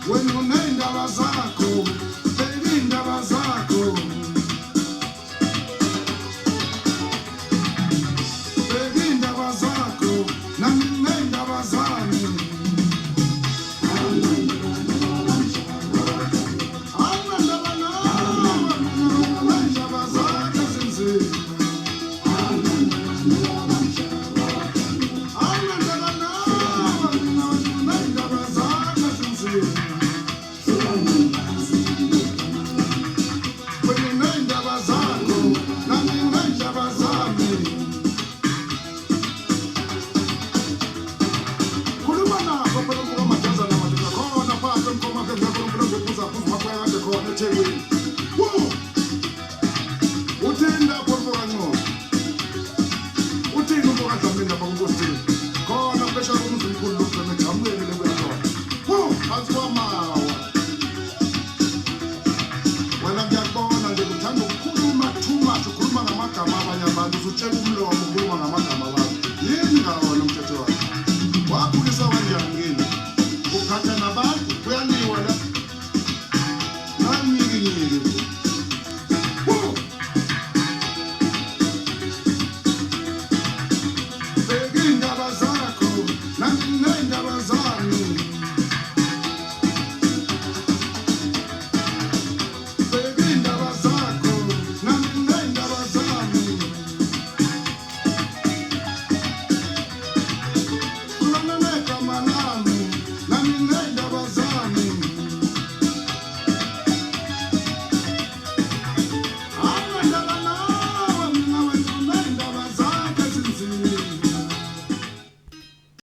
wena unendaba zakho, beka indaba zakho, beka indaba zakho, nami ngendaba zami. Anandaba nawe, nendaba zakho zinzima. Anandaba nawe, nendaba zakho zinzima. Wena unendaba zakho, nami ngendaba zami. Khuluma nabo phela umbuka amajazi namadoda khona phansi emkhoma ke ngiyakho umbuka ngebuza futhi makwayade khona eThekwini.